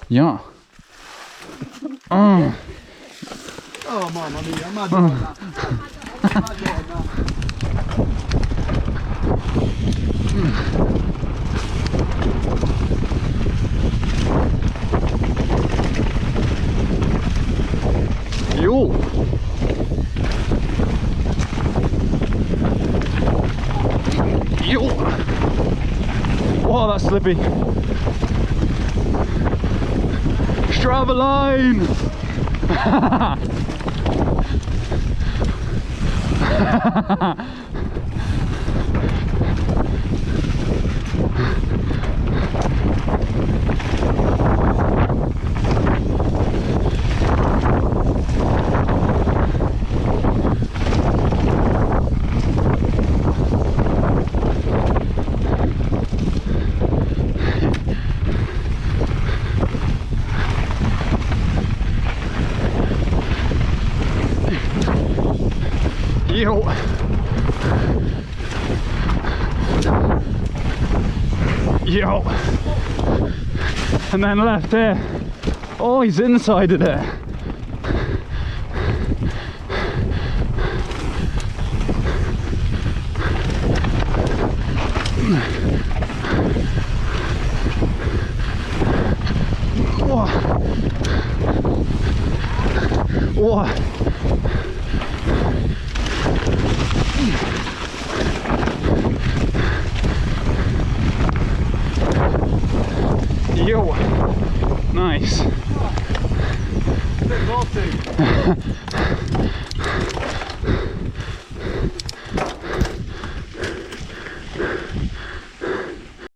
Ja. Oh mamma mia, Madonna. Madonna. Jo. Jo. Wow, that's slippy. Strava line. Yo. Yo. And then left there. Oh, he's inside of there. Whoa. Whoa. Yo, nice. Bit naughty.